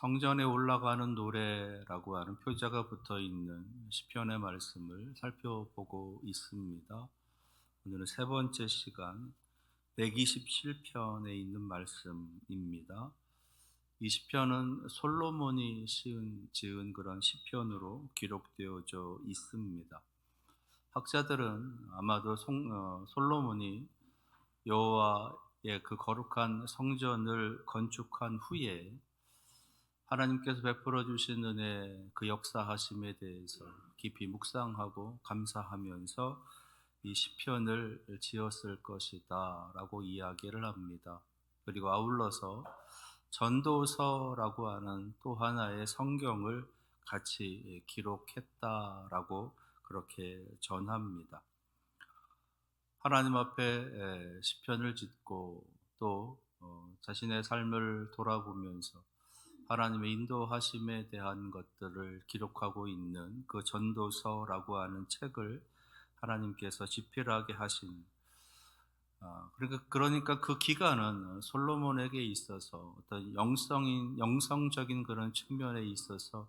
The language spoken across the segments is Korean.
성전에 올라가는 노래라고 하는 표제가 붙어 있는 시편의 말씀을 살펴보고 있습니다. 오늘은 세 번째 시간 127편에 있는 말씀입니다. 이 시편은 솔로몬이 지은 그런 시편으로 기록되어져 있습니다. 학자들은 아마도 솔로몬이 여호와의 그 거룩한 성전을 건축한 후에 하나님께서 베풀어 주신 은혜 그 역사하심에 대해서 깊이 묵상하고 감사하면서 이 시편을 지었을 것이다라고 이야기를 합니다. 그리고 아울러서 전도서라고 하는 또 하나의 성경을 같이 기록했다라고 그렇게 전합니다. 하나님 앞에 시편을 짓고 또 자신의 삶을 돌아보면서 하나님의 인도하심에 대한 것들을 기록하고 있는 그 전도서라고 하는 책을 하나님께서 집필하게 하신, 그러니까 그 기간은 솔로몬에게 있어서 어떤 영성적인 그런 측면에 있어서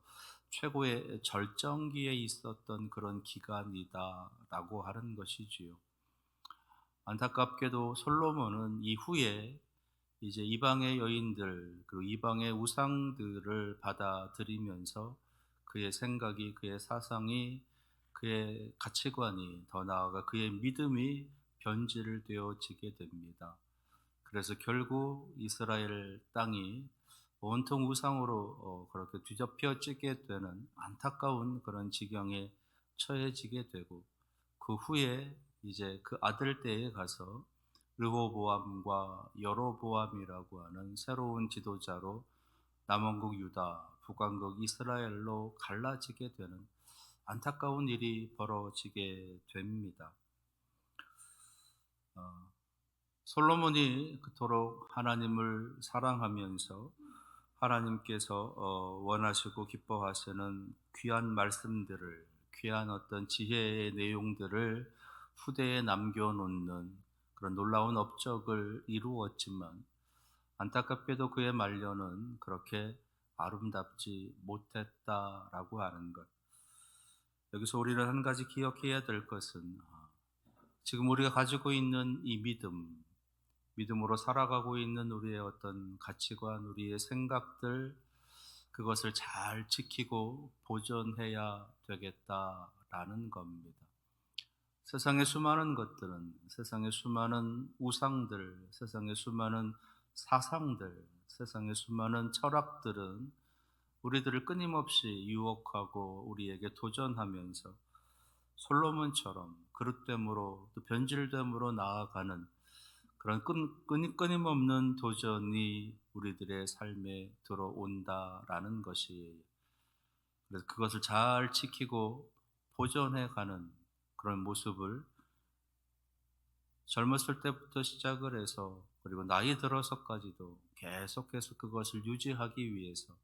최고의 절정기에 있었던 그런 기간이다라고 하는 것이지요. 안타깝게도 솔로몬은 이후에 이제 이방의 여인들 그리고 이방의 우상들을 받아들이면서 그의 생각이, 그의 사상이, 그의 가치관이, 더 나아가 그의 믿음이 변질 되어지게 됩니다. 그래서 결국 이스라엘 땅이 온통 우상으로 그렇게 뒤덮여지게 되는 안타까운 그런 지경에 처해지게 되고, 그 후에 이제 그 아들 때에 가서 르호보암과 여로보암이라고 하는 새로운 지도자로 남왕국 유다, 북왕국 이스라엘로 갈라지게 되는 안타까운 일이 벌어지게 됩니다. 솔로몬이 그토록 하나님을 사랑하면서 하나님께서 원하시고 기뻐하시는 귀한 말씀들을, 귀한 어떤 지혜의 내용들을 후대에 남겨놓는 그런 놀라운 업적을 이루었지만, 안타깝게도 그의 말년은 그렇게 아름답지 못했다라고 하는 것. 여기서 우리는 한 가지 기억해야 될 것은, 지금 우리가 가지고 있는 이 믿음으로 살아가고 있는 우리의 어떤 가치관, 우리의 생각들, 그것을 잘 지키고 보존해야 되겠다라는 겁니다. 세상의 수많은 것들은, 세상의 수많은 우상들, 세상의 수많은 사상들, 세상의 수많은 철학들은 우리들을 끊임없이 유혹하고 우리에게 도전하면서 솔로몬처럼 그릇됨으로 또 변질됨으로 나아가는 그런 끊임없는 도전이 우리들의 삶에 들어온다라는 것이에요. 그래서 그것을 잘 지키고 보존해가는 그런 모습을 젊었을 때부터 시작을 해서 그리고 나이 들어서까지도 계속해서 그것을 유지하기 위해서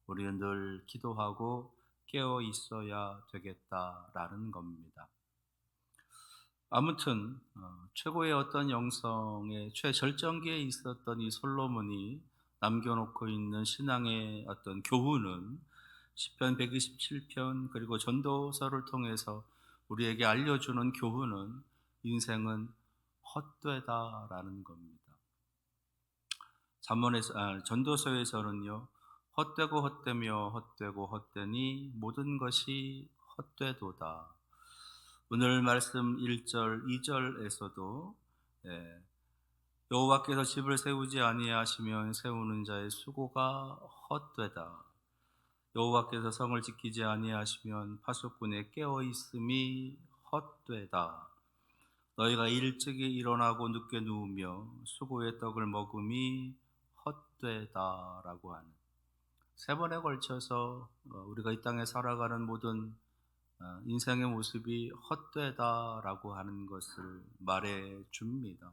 우리는 늘 기도하고 깨어 있어야 되겠다라는 겁니다. 아무튼 최고의 어떤 영성의 최절정기에 있었던 이 솔로몬이 남겨놓고 있는 신앙의 어떤 교훈은 시편 127편 그리고 전도서를 통해서 우리에게 알려주는 교훈은 인생은 헛되다라는 겁니다. 전도서에서는요, 헛되고 헛되며 헛되고 헛되니 모든 것이 헛되도다. 오늘 말씀 1절, 2절에서도 여호와께서 집을 세우지 아니하시면 세우는 자의 수고가 헛되다. 여호와께서 성을 지키지 아니하시면 파수꾼의 깨어 있음이 헛되다. 너희가 일찍이 일어나고 늦게 누우며 수고의 떡을 먹음이 헛되다라고 하는, 세 번에 걸쳐서 우리가 이 땅에 살아가는 모든 인생의 모습이 헛되다라고 하는 것을 말해 줍니다.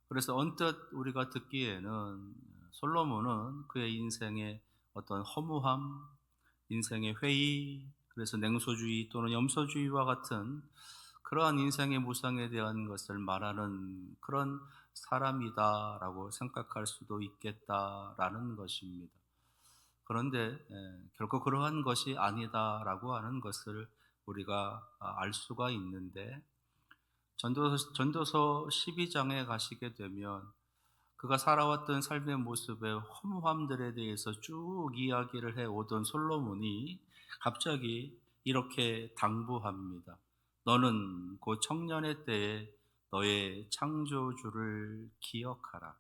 그래서 언뜻 우리가 듣기에는 솔로몬은 그의 인생의 어떤 허무함, 인생의 회의, 그래서 냉소주의 또는 염소주의와 같은 그러한 인생의 무상에 대한 것을 말하는 그런 사람이다라고 생각할 수도 있겠다라는 것입니다. 그런데 결코 그러한 것이 아니다라고 하는 것을 우리가 알 수가 있는데, 전도서 12장에 가시게 되면 그가 살아왔던 삶의 모습의 허무함들에 대해서 쭉 이야기를 해 오던 솔로몬이 갑자기 이렇게 당부합니다. 너는 곧 청년의 때에 너의 창조주를 기억하라.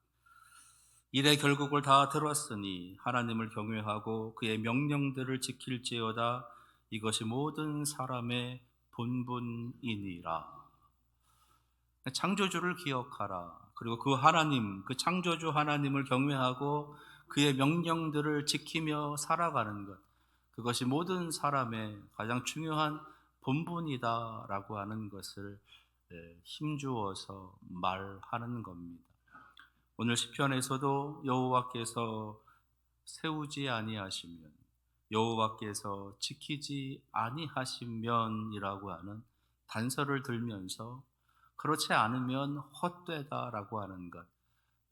일의 결국을 다 들었으니 하나님을 경외하고 그의 명령들을 지킬지어다. 이것이 모든 사람의 본분이니라. 창조주를 기억하라. 그리고 그 하나님, 그 창조주 하나님을 경외하고 그의 명령들을 지키며 살아가는 것, 그것이 모든 사람의 가장 중요한 본분이다라고 하는 것을 힘주어서 말하는 겁니다. 오늘 시편에서도 여호와께서 세우지 아니하시면, 여호와께서 지키지 아니하시면이라고 하는 단서를 들면서 그렇지 않으면 헛되다라고 하는 것,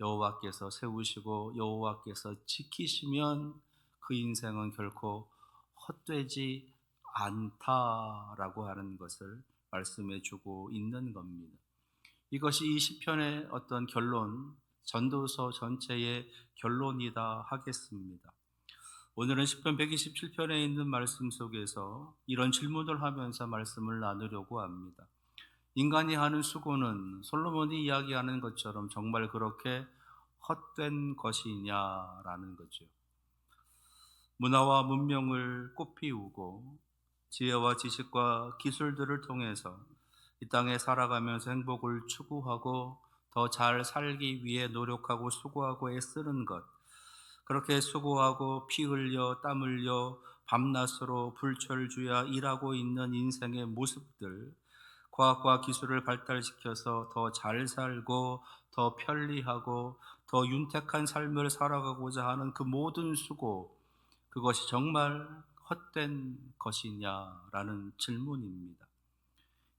여호와께서 세우시고 여호와께서 지키시면 그 인생은 결코 헛되지 않다라고 하는 것을 말씀해 주고 있는 겁니다. 이것이 이 시편의 어떤 결론, 전도서 전체의 결론이다 하겠습니다. 오늘은 시편 127편에 있는 말씀 속에서 이런 질문을 하면서 말씀을 나누려고 합니다. 인간이 하는 수고는 솔로몬이 이야기하는 것처럼 정말 그렇게 헛된 것이냐라는 거죠. 문화와 문명을 꽃피우고 지혜와 지식과 기술들을 통해서 이 땅에 살아가면서 행복을 추구하고 더 잘 살기 위해 노력하고 수고하고 애쓰는 것, 그렇게 수고하고 피 흘려 땀 흘려 밤낮으로 불철주야 일하고 있는 인생의 모습들, 과학과 기술을 발달시켜서 더 잘 살고 더 편리하고 더 윤택한 삶을 살아가고자 하는 그 모든 수고, 그것이 정말 헛된 것이냐라는 질문입니다.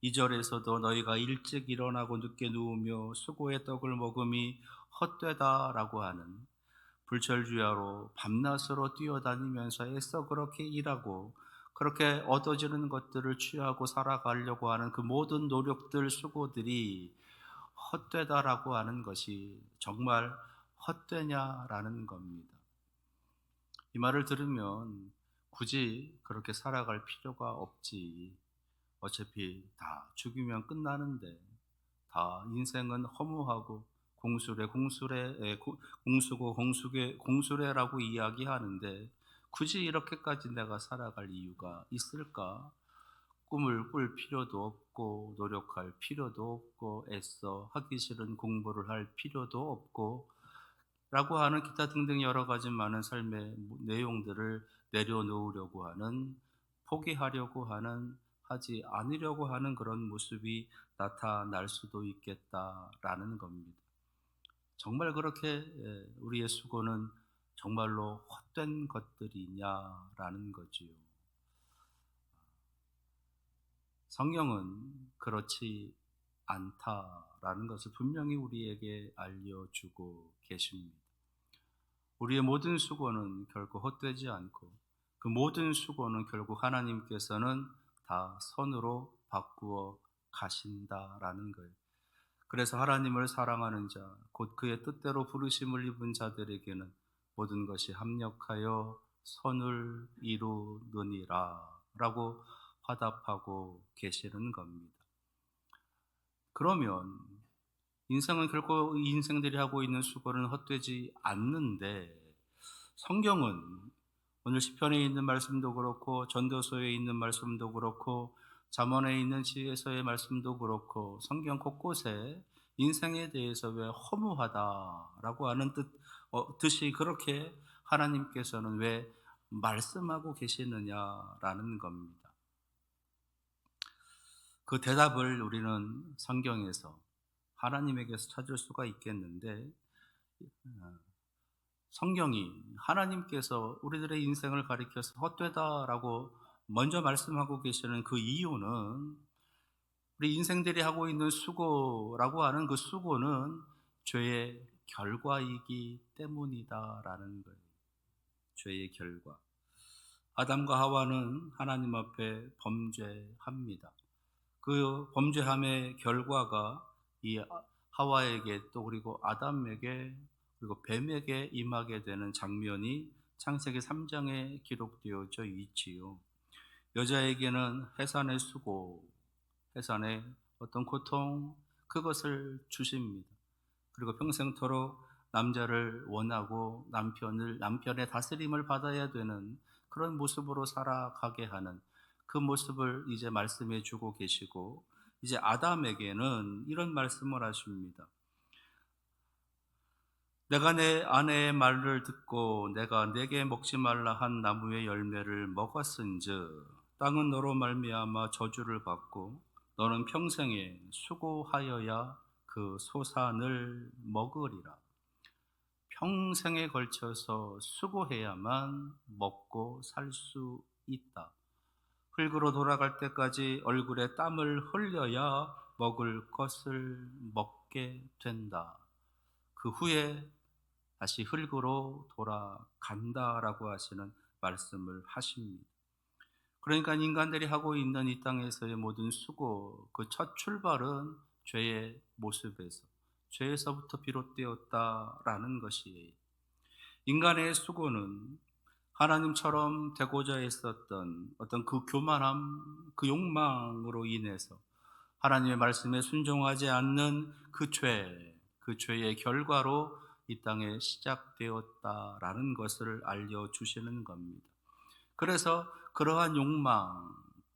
2절에서도 너희가 일찍 일어나고 늦게 누우며 수고의 떡을 먹음이 헛되다라고 하는, 불철주야로 밤낮으로 뛰어다니면서 애써 그렇게 일하고 그렇게 얻어지는 것들을 취하고 살아가려고 하는 그 모든 노력들, 수고들이 헛되다라고 하는 것이 정말 헛되냐라는 겁니다. 이 말을 들으면 굳이 그렇게 살아갈 필요가 없지. 어차피 다 죽이면 끝나는데, 다 인생은 허무하고 공수고 공수래라고 이야기하는데 굳이 이렇게까지 내가 살아갈 이유가 있을까? 꿈을 꿀 필요도 없고 노력할 필요도 없고 애써 하기 싫은 공부를 할 필요도 없고 라고 하는 기타 등등 여러 가지 많은 삶의 내용들을 내려놓으려고 하는, 포기하려고 하는, 하지 않으려고 하는 그런 모습이 나타날 수도 있겠다라는 겁니다. 정말 그렇게 우리의 수고는 정말로 헛된 것들이냐라는 거지요. 성경은 그렇지 않다라는 것을 분명히 우리에게 알려주고 계십니다. 우리의 모든 수고는 결코 헛되지 않고 그 모든 수고는 결국 하나님께서는 다 선으로 바꾸어 가신다라는 거예요. 그래서 하나님을 사랑하는 자, 곧 그의 뜻대로 부르심을 입은 자들에게는 모든 것이 합력하여 선을 이루느니라 라고 화답하고 계시는 겁니다. 그러면 인생은 결코 인생들이 하고 있는 수고는 헛되지 않는데, 성경은 오늘 시편에 있는 말씀도 그렇고 전도서에 있는 말씀도 그렇고 잠언에 있는 지혜서의 말씀도 그렇고 성경 곳곳에 인생에 대해서 왜 허무하다라고 하는 뜻이 그렇게 하나님께서는 왜 말씀하고 계시느냐라는 겁니다. 그 대답을 우리는 성경에서 하나님에게서 찾을 수가 있겠는데, 성경이 하나님께서 우리들의 인생을 가리켜서 헛되다라고 먼저 말씀하고 계시는 그 이유는, 우리 인생들이 하고 있는 수고라고 하는 그 수고는 죄의 결과이기 때문이다라는 거예요. 죄의 결과. 아담과 하와는 하나님 앞에 범죄합니다. 그 범죄함의 결과가 이 하와에게 또 그리고 아담에게 그리고 뱀에게 임하게 되는 장면이 창세기 3장에 기록되어져 있지요. 여자에게는 해산의 수고, 해산의 어떤 고통, 그것을 주십니다. 그리고 평생토록 남자를 원하고 남편의 다스림을 받아야 되는 그런 모습으로 살아가게 하는 그 모습을 이제 말씀해 주고 계시고, 이제 아담에게는 이런 말씀을 하십니다. 내가 내 아내의 말을 듣고 내가 내게 먹지 말라 한 나무의 열매를 먹었은즉 땅은 너로 말미암아 저주를 받고 너는 평생에 수고하여야 그 소산을 먹으리라. 평생에 걸쳐서 수고해야만 먹고 살 수 있다. 흙으로 돌아갈 때까지 얼굴에 땀을 흘려야 먹을 것을 먹게 된다. 그 후에 다시 흙으로 돌아간다라고 하시는 말씀을 하십니다. 그러니까 인간들이 하고 있는 이 땅에서의 모든 수고, 그 첫 출발은 죄의 모습에서, 죄에서부터 비롯되었다라는 것이에요. 인간의 수고는 하나님처럼 되고자 했었던 어떤 그 교만함, 그 욕망으로 인해서 하나님의 말씀에 순종하지 않는 그 그 죄의 결과로 이 땅에 시작되었다라는 것을 알려주시는 겁니다. 그래서 그러한 욕망,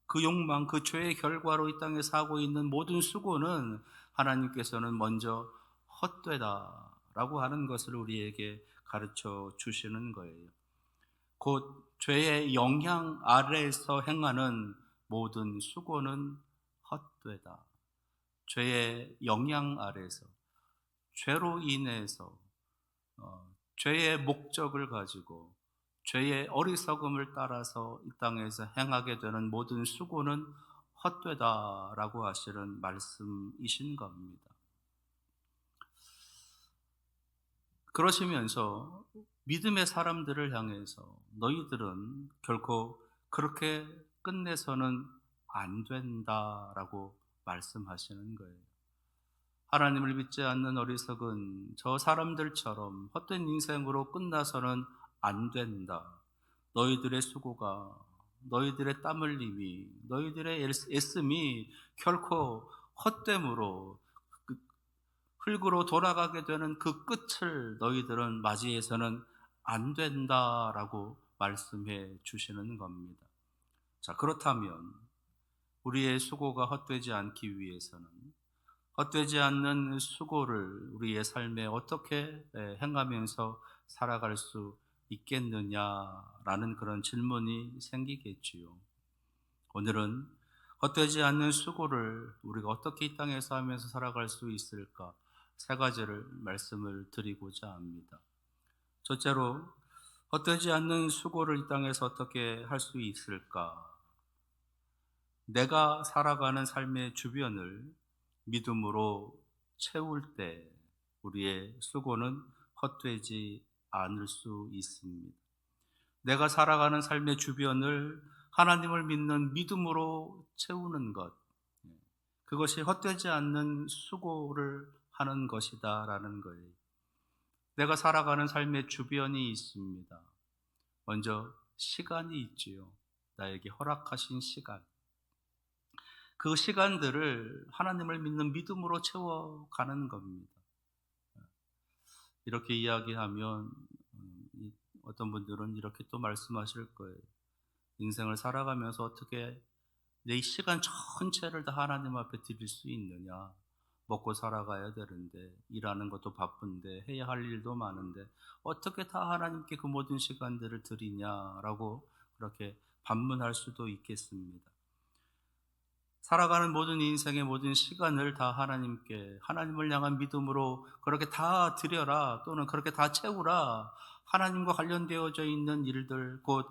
그 죄의 결과로 이 땅에 사고 있는 모든 수고는 하나님께서는 먼저 헛되다라고 하는 것을 우리에게 가르쳐 주시는 거예요. 곧 죄의 영향 아래에서 행하는 모든 수고는 헛되다. 죄의 영향 아래서, 죄로 인해서 죄의 목적을 가지고 죄의 어리석음을 따라서 이 땅에서 행하게 되는 모든 수고는 헛되다라고 하시는 말씀이신 겁니다. 그러시면서 믿음의 사람들을 향해서 너희들은 결코 그렇게 끝내서는 안 된다라고 말씀하시는 거예요. 하나님을 믿지 않는 어리석은 저 사람들처럼 헛된 인생으로 끝나서는 안 된다. 너희들의 수고가, 너희들의 땀 흘림이, 너희들의 애씀이 결코 헛됨으로 흙으로 돌아가게 되는 그 끝을 너희들은 맞이해서는 안 된다라고 말씀해 주시는 겁니다. 자, 그렇다면 우리의 수고가 헛되지 않기 위해서는 헛되지 않는 수고를 우리의 삶에 어떻게 행하면서 살아갈 수 있겠느냐라는 그런 질문이 생기겠지요. 오늘은 헛되지 않는 수고를 우리가 어떻게 이 땅에서 하면서 살아갈 수 있을까? 세 가지를 말씀을 드리고자 합니다. 첫째로, 헛되지 않는 수고를 이 땅에서 어떻게 할 수 있을까? 내가 살아가는 삶의 주변을 믿음으로 채울 때 우리의 수고는 헛되지 않을 수 있습니다. 내가 살아가는 삶의 주변을 하나님을 믿는 믿음으로 채우는 것, 그것이 헛되지 않는 수고를 하는 것이다라는 거예요. 내가 살아가는 삶의 주변이 있습니다. 먼저 시간이 있지요. 나에게 허락하신 시간. 그 시간들을 하나님을 믿는 믿음으로 채워가는 겁니다. 이렇게 이야기하면 어떤 분들은 이렇게 또 말씀하실 거예요. 인생을 살아가면서 어떻게 내 시간 전체를 다 하나님 앞에 드릴 수 있느냐. 먹고 살아가야 되는데, 일하는 것도 바쁜데, 해야 할 일도 많은데 어떻게 다 하나님께 그 모든 시간들을 드리냐라고 그렇게 반문할 수도 있겠습니다. 살아가는 모든 인생의 모든 시간을 다 하나님께, 하나님을 향한 믿음으로 그렇게 다 드려라, 또는 그렇게 다 채우라. 하나님과 관련되어져 있는 일들, 곧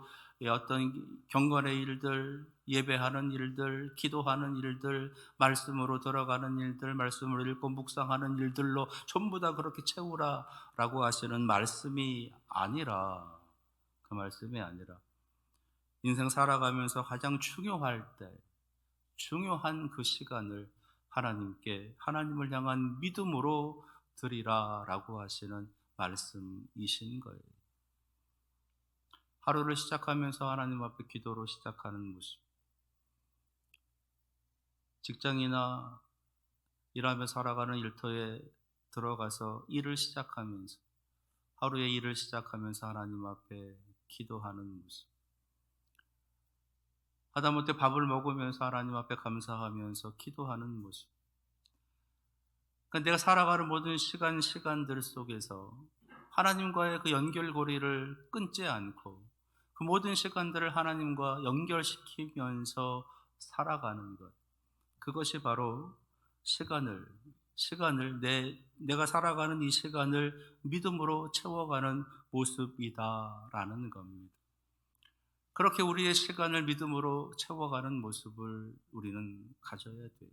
어떤 경건의 일들, 예배하는 일들, 기도하는 일들, 말씀으로 들어가는 일들, 말씀을 읽고 묵상하는 일들로 전부 다 그렇게 채우라 라고 하시는 말씀이 아니라, 그 말씀이 아니라 인생 살아가면서 가장 중요할 때, 중요한 그 시간을 하나님께, 하나님을 향한 믿음으로 드리라라고 하시는 말씀이신 거예요. 하루를 시작하면서 하나님 앞에 기도로 시작하는 모습, 직장이나 일하며 살아가는 일터에 들어가서 일을 시작하면서, 하루의 일을 시작하면서 하나님 앞에 기도하는 모습, 하다못해 밥을 먹으면서 하나님 앞에 감사하면서 기도하는 모습. 그러니까 내가 살아가는 모든 시간들 속에서 하나님과의 그 연결고리를 끊지 않고 그 모든 시간들을 하나님과 연결시키면서 살아가는 것. 그것이 바로 시간을 내가 살아가는 이 시간을 믿음으로 채워가는 모습이다라는 겁니다. 그렇게 우리의 시간을 믿음으로 채워가는 모습을 우리는 가져야 돼요.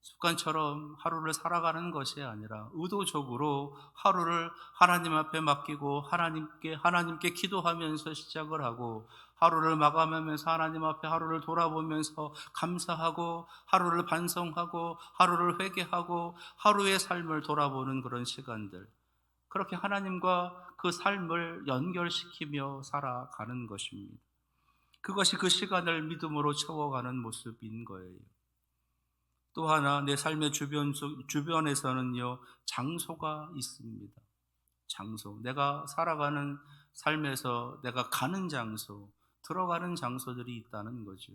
습관처럼 하루를 살아가는 것이 아니라 의도적으로 하루를 하나님 앞에 맡기고 하나님께 기도하면서 시작을 하고, 하루를 마감하면서 하나님 앞에 하루를 돌아보면서 감사하고, 하루를 반성하고, 하루를 회개하고, 하루의 삶을 돌아보는 그런 시간들, 그렇게 하나님과 그 삶을 연결시키며 살아가는 것입니다. 그것이 그 시간을 믿음으로 채워가는 모습인 거예요. 또 하나, 내 삶의 주변에서는요, 장소가 있습니다. 장소. 내가 살아가는 삶에서 내가 가는 장소, 들어가는 장소들이 있다는 거죠.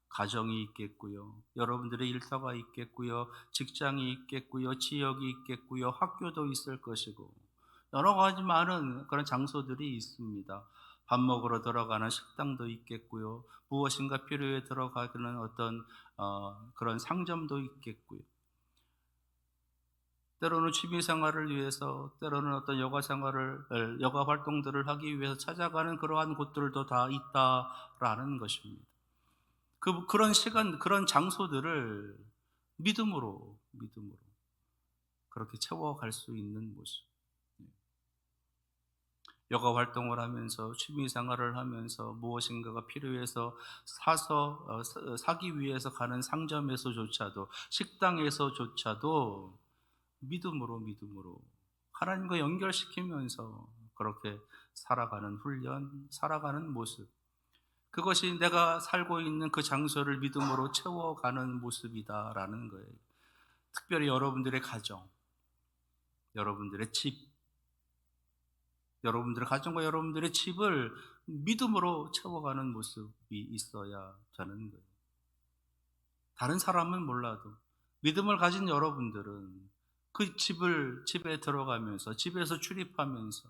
가정이 있겠고요. 여러분들의 일터가 있겠고요. 직장이 있겠고요. 지역이 있겠고요. 학교도 있을 것이고, 여러 가지 많은 그런 장소들이 있습니다. 밥 먹으러 들어가는 식당도 있겠고요. 무엇인가 필요에 들어가는 어떤 그런 상점도 있겠고요. 때로는 취미 생활을 위해서, 때로는 어떤 여가 활동들을 하기 위해서 찾아가는 그러한 곳들도 다 있다라는 것입니다. 그런 시간, 그런 장소들을 믿음으로 그렇게 채워갈 수 있는 모습. 여가 활동을 하면서, 취미 생활을 하면서 무엇인가가 필요해서 사기 위해서 가는 상점에서조차도, 식당에서조차도 믿음으로 하나님과 연결시키면서 그렇게 살아가는 훈련, 살아가는 모습, 그것이 내가 살고 있는 그 장소를 믿음으로 채워가는 모습이다라는 거예요. 특별히 여러분들의 가정, 여러분들의 집, 여러분들의 가정과 여러분들의 집을 믿음으로 채워가는 모습이 있어야 되는 거예요. 다른 사람은 몰라도 믿음을 가진 여러분들은 그 집에 들어가면서, 집에서 출입하면서,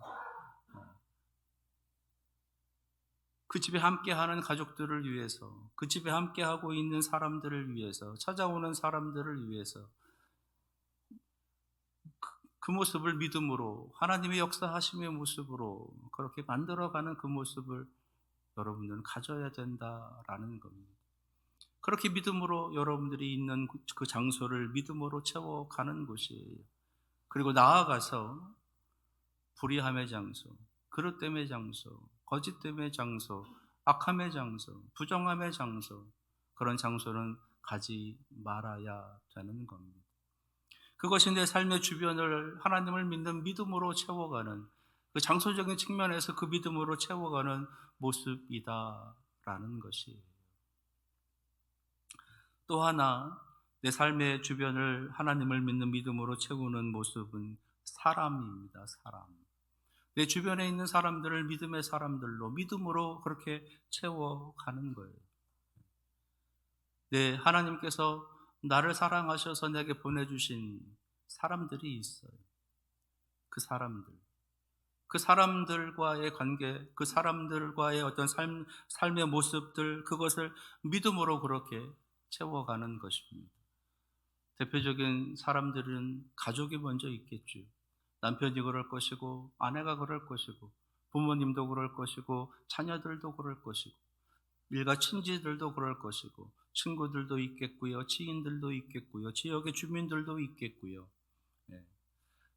그 집에 함께하는 가족들을 위해서, 그 집에 함께하고 있는 사람들을 위해서, 찾아오는 사람들을 위해서 그 모습을 믿음으로, 하나님의 역사하심의 모습으로 그렇게 만들어가는 그 모습을 여러분들은 가져야 된다라는 겁니다. 그렇게 믿음으로 여러분들이 있는 그 장소를 믿음으로 채워가는 곳이에요. 그리고 나아가서 불의함의 장소, 그릇됨의 장소, 거짓됨의 장소, 악함의 장소, 부정함의 장소, 그런 장소는 가지 말아야 되는 겁니다. 그것이 내 삶의 주변을 하나님을 믿는 믿음으로 채워가는, 그 장소적인 측면에서 그 믿음으로 채워가는 모습이다라는 것이에요. 또 하나, 내 삶의 주변을 하나님을 믿는 믿음으로 채우는 모습은 사람입니다. 사람. 내 주변에 있는 사람들을 믿음의 사람들로, 믿음으로 그렇게 채워가는 거예요. 네, 하나님께서 나를 사랑하셔서 내게 보내주신 사람들이 있어요. 그 사람들과의 관계, 그 사람들과의 어떤 삶의 모습들, 그것을 믿음으로 그렇게 채워가는 것입니다. 대표적인 사람들은 가족이 먼저 있겠죠. 남편이 그럴 것이고, 아내가 그럴 것이고, 부모님도 그럴 것이고, 자녀들도 그럴 것이고, 일가 친지들도 그럴 것이고, 친구들도 있겠고요, 지인들도 있겠고요, 지역의 주민들도 있겠고요,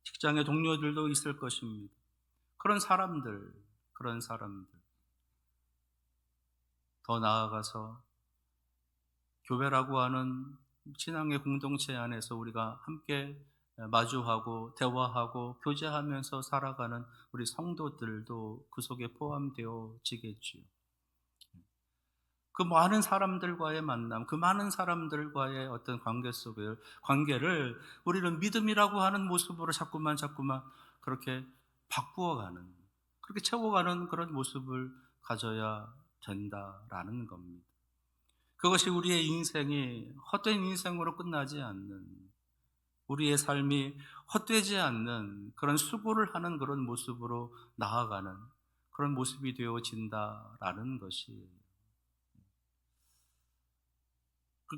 직장의 동료들도 있을 것입니다. 그런 사람들, 그런 사람들, 더 나아가서 교회라고 하는 신앙의 공동체 안에서 우리가 함께 마주하고 대화하고 교제하면서 살아가는 우리 성도들도 그 속에 포함되어지겠지요. 그 많은 사람들과의 만남, 그 많은 사람들과의 어떤 관계를 우리는 믿음이라고 하는 모습으로 자꾸만 그렇게 바꾸어가는, 그렇게 채워가는 그런 모습을 가져야 된다라는 겁니다. 그것이 우리의 인생이 헛된 인생으로 끝나지 않는, 우리의 삶이 헛되지 않는 그런 수고를 하는 그런 모습으로 나아가는 그런 모습이 되어진다라는 것이,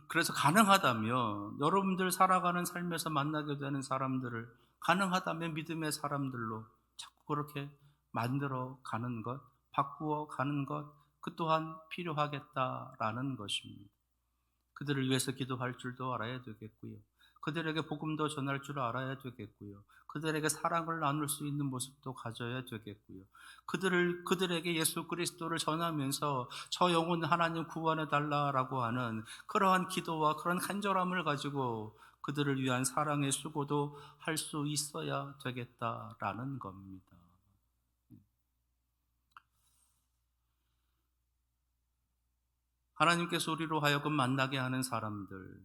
그래서 가능하다면 여러분들 살아가는 삶에서 만나게 되는 사람들을 가능하다면 믿음의 사람들로 자꾸 그렇게 만들어 가는 것, 바꾸어 가는 것, 그 또한 필요하겠다라는 것입니다. 그들을 위해서 기도할 줄도 알아야 되겠고요. 그들에게 복음도 전할 줄 알아야 되겠고요. 그들에게 사랑을 나눌 수 있는 모습도 가져야 되겠고요. 그들에게 예수 그리스도를 전하면서 저 영혼 하나님 구원해 달라라고 하는 그러한 기도와 그런 간절함을 가지고 그들을 위한 사랑의 수고도 할 수 있어야 되겠다라는 겁니다. 하나님께서 우리로 하여금 만나게 하는 사람들,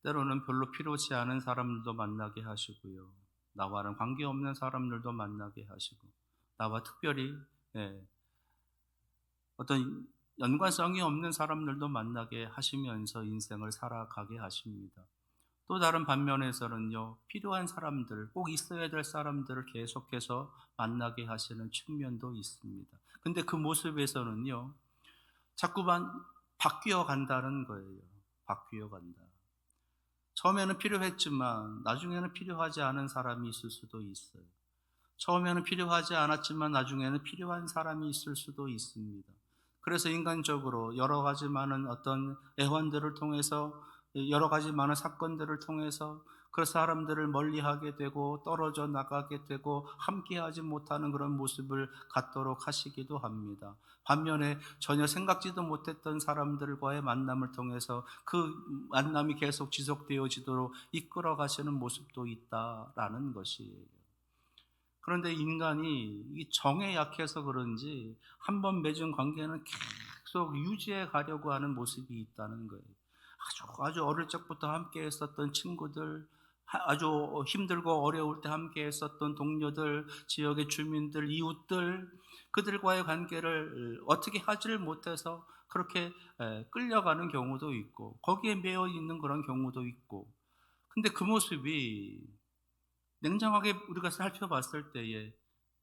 때로는 별로 필요치 않은 사람들도 만나게 하시고요. 나와는 관계없는 사람들도 만나게 하시고, 나와 특별히 예, 어떤 연관성이 없는 사람들도 만나게 하시면서 인생을 살아가게 하십니다. 또 다른 반면에서는요, 필요한 사람들, 꼭 있어야 될 사람들을 계속해서 만나게 하시는 측면도 있습니다. 근데 그 모습에서는요, 자꾸만 바뀌어 간다는 거예요. 바뀌어 간다. 처음에는 필요했지만 나중에는 필요하지 않은 사람이 있을 수도 있어요. 처음에는 필요하지 않았지만 나중에는 필요한 사람이 있을 수도 있습니다. 그래서 인간적으로 여러 가지 많은 어떤 애환들을 통해서, 여러 가지 많은 사건들을 통해서 그 사람들을 멀리하게 되고 떨어져 나가게 되고 함께하지 못하는 그런 모습을 갖도록 하시기도 합니다. 반면에 전혀 생각지도 못했던 사람들과의 만남을 통해서 그 만남이 계속 지속되어지도록 이끌어 가시는 모습도 있다라는 것이에요. 그런데 인간이 이 정에 약해서 그런지 한 번 맺은 관계는 계속 유지해 가려고 하는 모습이 있다는 거예요. 아주 어릴 적부터 함께 했었던 친구들, 아주 힘들고 어려울 때 함께 했었던 동료들, 지역의 주민들, 이웃들, 그들과의 관계를 어떻게 하지를 못해서 그렇게 끌려가는 경우도 있고 거기에 매여 있는 그런 경우도 있고, 근데 그 모습이 냉정하게 우리가 살펴봤을 때에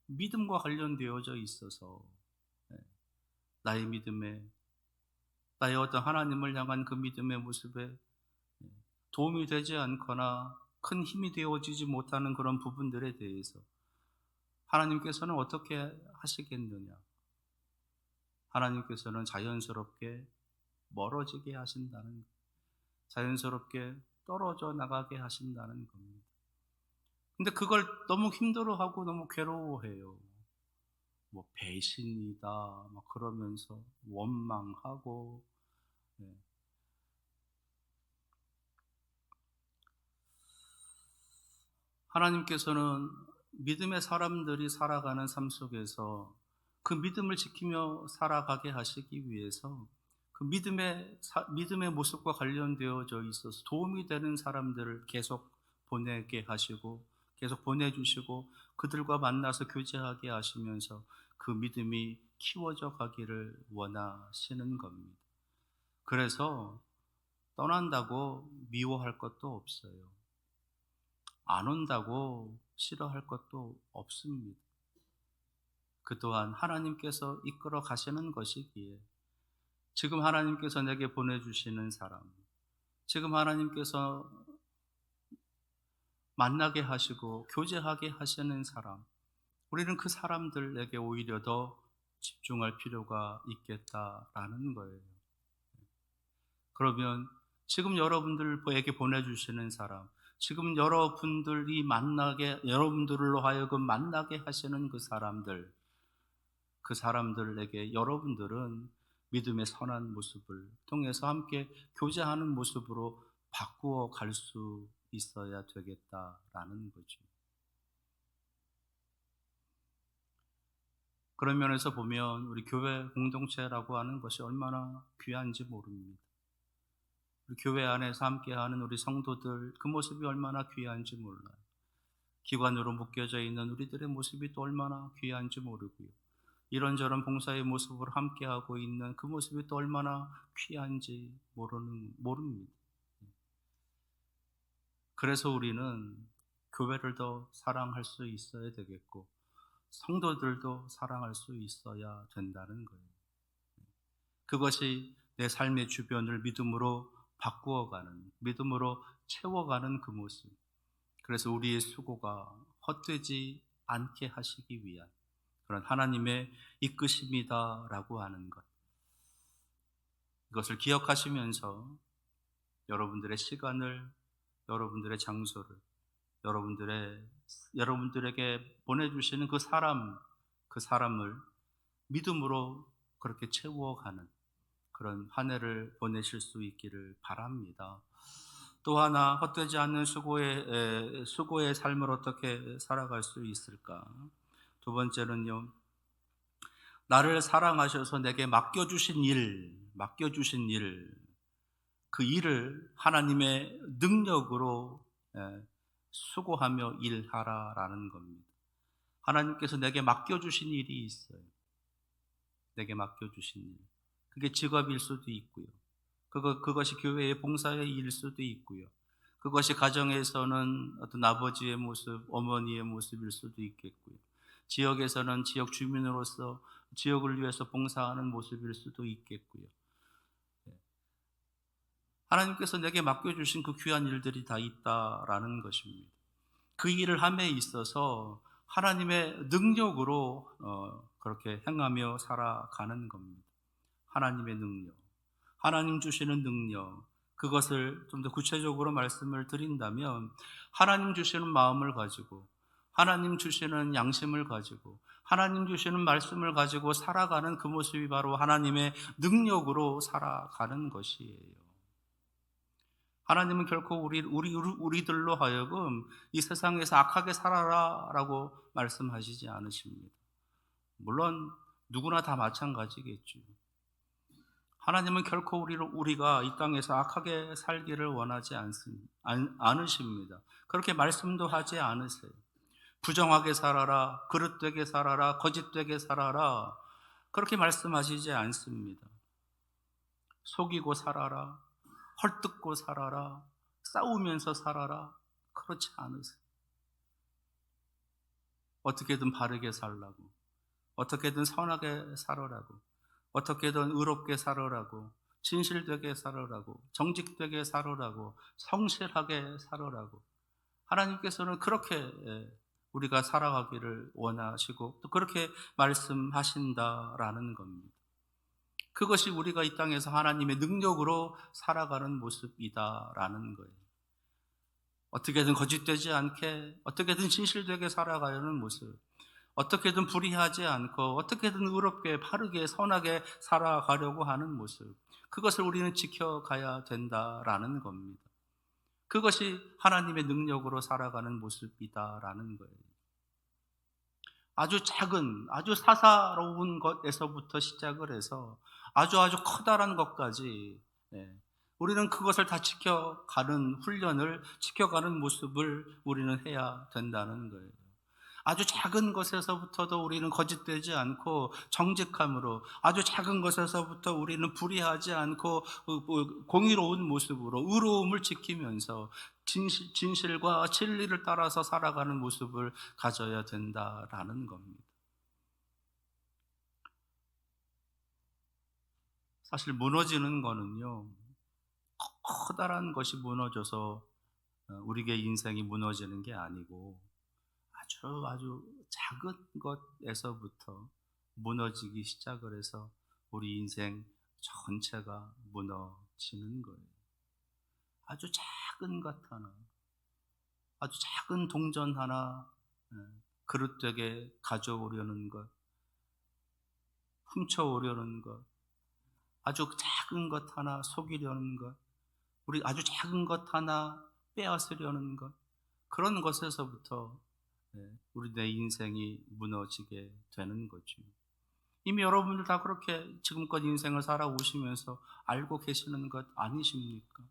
믿음과 관련되어져 있어서 예, 나의 믿음에, 나의 어떤 하나님을 향한 그 믿음의 모습에 도움이 되지 않거나 큰 힘이 되어지지 못하는 그런 부분들에 대해서 하나님께서는 어떻게 하시겠느냐? 하나님께서는 자연스럽게 멀어지게 하신다는, 자연스럽게 떨어져 나가게 하신다는 겁니다. 근데 그걸 너무 힘들어하고 너무 괴로워해요. 뭐 배신이다 막 그러면서 원망하고. 네. 하나님께서는 믿음의 사람들이 살아가는 삶 속에서 그 믿음을 지키며 살아가게 하시기 위해서 그 믿음의 모습과 관련되어져 있어서 도움이 되는 사람들을 계속 보내게 하시고 계속 보내주시고 그들과 만나서 교제하게 하시면서 그 믿음이 키워져 가기를 원하시는 겁니다. 그래서 떠난다고 미워할 것도 없어요. 안 온다고 싫어할 것도 없습니다. 그 또한 하나님께서 이끌어 가시는 것이기에 지금 하나님께서 내게 보내주시는 사람, 지금 하나님께서 만나게 하시고 교제하게 하시는 사람, 우리는 그 사람들에게 오히려 더 집중할 필요가 있겠다라는 거예요. 그러면 지금 여러분들에게 보내주시는 사람, 지금 여러분들로 하여금 만나게 하시는 그 사람들, 그 사람들에게 여러분들은 믿음의 선한 모습을 통해서 함께 교제하는 모습으로 바꾸어 갈 수 있어야 되겠다라는 거죠. 그런 면에서 보면 우리 교회 공동체라고 하는 것이 얼마나 귀한지 모릅니다. 우리 교회 안에서 함께하는 우리 성도들 그 모습이 얼마나 귀한지 몰라요. 기관으로 묶여져 있는 우리들의 모습이 또 얼마나 귀한지 모르고요. 이런저런 봉사의 모습으로 함께하고 있는 그 모습이 또 얼마나 귀한지 모릅니다. 그래서 우리는 교회를 더 사랑할 수 있어야 되겠고 성도들도 사랑할 수 있어야 된다는 거예요. 그것이 내 삶의 주변을 믿음으로 바꾸어가는, 믿음으로 채워가는 그 모습. 그래서 우리의 수고가 헛되지 않게 하시기 위한 그런 하나님의 이끄심이다라고 하는 것. 이것을 기억하시면서 여러분들의 시간을, 여러분들의 장소를, 여러분들에게 보내주시는 그 사람을 믿음으로 그렇게 채워가는 그런 한 해를 보내실 수 있기를 바랍니다. 또 하나 헛되지 않는 수고의 삶을 어떻게 살아갈 수 있을까? 두 번째는요, 나를 사랑하셔서 내게 맡겨주신 일, 그 일을 하나님의 능력으로 수고하며 일하라라는 겁니다. 하나님께서 내게 맡겨주신 일이 있어요. 내게 맡겨주신 일. 그게 직업일 수도 있고요. 그것이 교회의 봉사의 일일 수도 있고요. 그것이 가정에서는 어떤 아버지의 모습, 어머니의 모습일 수도 있겠고요. 지역에서는 지역 주민으로서 지역을 위해서 봉사하는 모습일 수도 있겠고요. 하나님께서 내게 맡겨주신 그 귀한 일들이 다 있다라는 것입니다. 그 일을 함에 있어서 하나님의 능력으로 그렇게 행하며 살아가는 겁니다. 하나님의 능력, 하나님 주시는 능력, 그것을 좀 더 구체적으로 말씀을 드린다면 하나님 주시는 마음을 가지고 하나님 주시는 양심을 가지고 하나님 주시는 말씀을 가지고 살아가는 그 모습이 바로 하나님의 능력으로 살아가는 것이에요. 하나님은 결코 우리들로 하여금 이 세상에서 악하게 살아라라고 말씀하시지 않으십니다. 물론 누구나 다 마찬가지겠죠. 하나님은 결코 우리가 이 땅에서 악하게 살기를 원하지 않으십니다. 그렇게 말씀도 하지 않으세요. 부정하게 살아라, 그릇되게 살아라, 거짓되게 살아라, 그렇게 말씀하시지 않습니다. 속이고 살아라, 헐뜯고 살아라, 싸우면서 살아라, 그렇지 않으세요. 어떻게든 바르게 살라고, 어떻게든 선하게 살아라고, 어떻게든 의롭게 살아라고, 진실되게 살아라고, 정직되게 살아라고, 성실하게 살아라고. 하나님께서는 그렇게 우리가 살아가기를 원하시고 또 그렇게 말씀하신다라는 겁니다. 그것이 우리가 이 땅에서 하나님의 능력으로 살아가는 모습이다라는 거예요. 어떻게든 거짓되지 않게, 어떻게든 진실되게 살아가려는 모습, 어떻게든 불의하지 않고 어떻게든 의롭게 바르게 선하게 살아가려고 하는 모습, 그것을 우리는 지켜가야 된다라는 겁니다. 그것이 하나님의 능력으로 살아가는 모습이다라는 거예요. 아주 작은, 아주 사사로운 것에서부터 시작을 해서 아주 커다란 것까지 우리는 그것을 다 지켜가는 훈련을, 지켜가는 모습을 우리는 해야 된다는 거예요. 아주 작은 것에서부터도 우리는 거짓되지 않고 정직함으로, 아주 작은 것에서부터 우리는 불의하지 않고 공의로운 모습으로 의로움을 지키면서 진실과 진리를 따라서 살아가는 모습을 가져야 된다라는 겁니다. 사실 무너지는 거는요, 커다란 것이 무너져서 우리의 인생이 무너지는 게 아니고 아주 작은 것에서부터 무너지기 시작을 해서 우리 인생 전체가 무너지는 거예요. 아주 작은 것 하나, 아주 작은 동전 하나 그릇되게 가져오려는 것, 훔쳐오려는 것, 아주 작은 것 하나 속이려는 것, 우리 아주 작은 것 하나 빼앗으려는 것, 그런 것에서부터 우리 내 인생이 무너지게 되는 거죠. 이미 여러분들 다 그렇게 지금껏 인생을 살아오시면서 알고 계시는 것 아니십니까?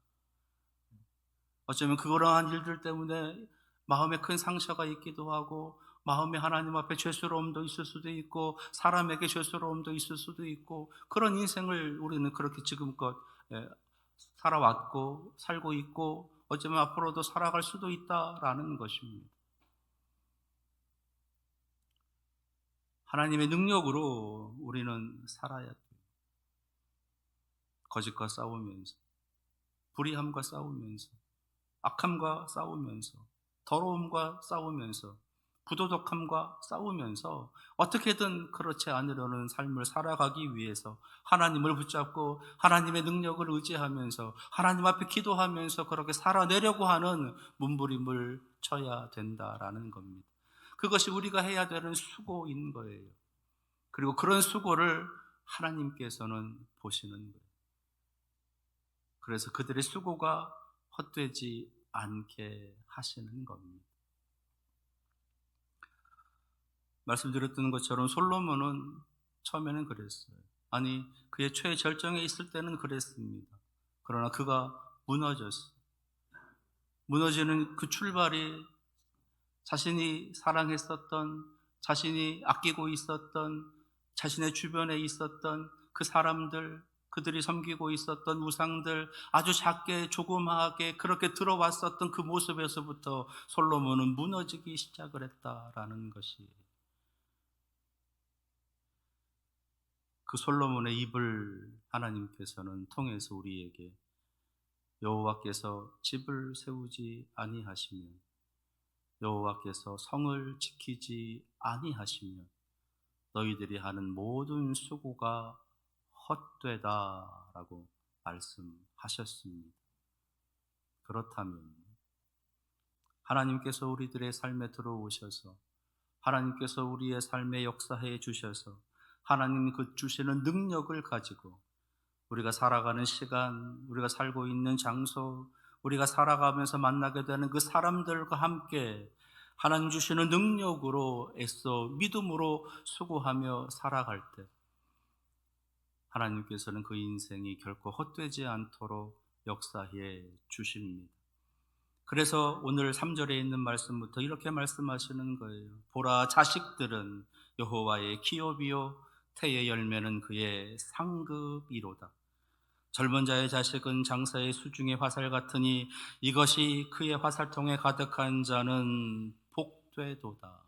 어쩌면 그러한 일들 때문에 마음에 큰 상처가 있기도 하고, 마음에 하나님 앞에 죄스러움도 있을 수도 있고, 사람에게 죄스러움도 있을 수도 있고, 그런 인생을 우리는 그렇게 지금껏 예, 살아왔고 살고 있고, 어쩌면 앞으로도 살아갈 수도 있다라는 것입니다. 하나님의 능력으로 우리는 살아야 돼요. 거짓과 싸우면서, 불의함과 싸우면서, 악함과 싸우면서, 더러움과 싸우면서, 부도덕함과 싸우면서 어떻게든 그렇지 않으려는 삶을 살아가기 위해서 하나님을 붙잡고 하나님의 능력을 의지하면서 하나님 앞에 기도하면서 그렇게 살아내려고 하는 몸부림을 쳐야 된다라는 겁니다. 그것이 우리가 해야 되는 수고인 거예요. 그리고 그런 수고를 하나님께서는 보시는 거예요. 그래서 그들의 수고가 헛되지 않게 하시는 겁니다. 말씀드렸던 것처럼 솔로몬은 처음에는 그랬어요. 아니, 그의 최절정에 있을 때는 그랬습니다. 그러나 그가 무너졌어요. 무너지는 그 출발이 자신이 사랑했었던, 자신이 아끼고 있었던, 자신의 주변에 있었던 그 사람들, 그들이 섬기고 있었던 우상들, 아주 작게 조그마하게 그렇게 들어왔었던 그 모습에서부터 솔로몬은 무너지기 시작을 했다라는 것이, 그 솔로몬의 입을 하나님께서는 통해서 우리에게 여호와께서 집을 세우지 아니하시면, 여호와께서 성을 지키지 아니하시면 너희들이 하는 모든 수고가 헛되다라고 말씀하셨습니다. 그렇다면 하나님께서 우리들의 삶에 들어오셔서 하나님께서 우리의 삶에 역사해 주셔서 하나님 그 주시는 능력을 가지고 우리가 살아가는 시간, 우리가 살고 있는 장소, 우리가 살아가면서 만나게 되는 그 사람들과 함께 하나님 주시는 능력으로 애써 믿음으로 수고하며 살아갈 때 하나님께서는 그 인생이 결코 헛되지 않도록 역사해 주십니다. 그래서 오늘 3절에 있는 말씀부터 이렇게 말씀하시는 거예요. 보라, 자식들은 여호와의 기업이요 태의 열매는 그의 상급이로다. 젊은 자의 자식은 장사의 수중의 화살 같으니 이것이 그의 화살통에 가득한 자는 복되도다.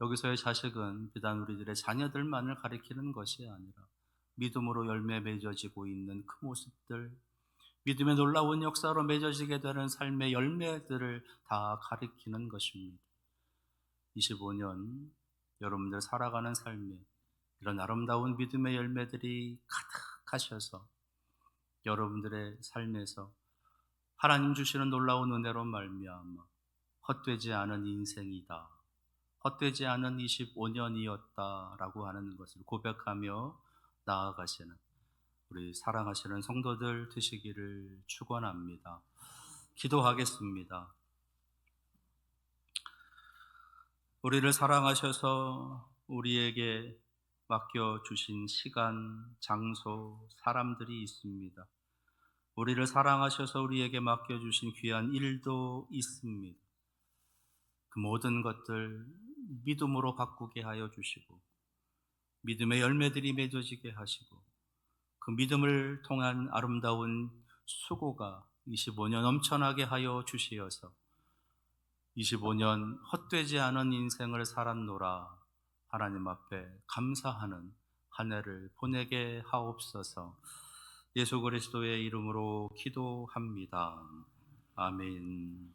여기서의 자식은 비단 우리들의 자녀들만을 가리키는 것이 아니라 믿음으로 열매 맺어지고 있는 그 모습들, 믿음의 놀라운 역사로 맺어지게 되는 삶의 열매들을 다 가리키는 것입니다. 25년 여러분들 살아가는 삶에 이런 아름다운 믿음의 열매들이 가득하셔서 여러분들의 삶에서 하나님 주시는 놀라운 은혜로 말미암아 헛되지 않은 인생이다, 헛되지 않은 25년이었다라고 하는 것을 고백하며 나아가시는 우리 사랑하시는 성도들 되시기를 축원합니다. 기도하겠습니다. 우리를 사랑하셔서 우리에게 맡겨주신 시간, 장소, 사람들이 있습니다. 우리를 사랑하셔서 우리에게 맡겨주신 귀한 일도 있습니다. 그 모든 것들 믿음으로 바꾸게 하여 주시고 믿음의 열매들이 맺어지게 하시고 그 믿음을 통한 아름다운 수고가 25년 넘쳐나게 하여 주시어서 25년 헛되지 않은 인생을 살았노라 하나님 앞에 감사하는 한 해를 보내게 하옵소서. 예수 그리스도의 이름으로 기도합니다. 아멘.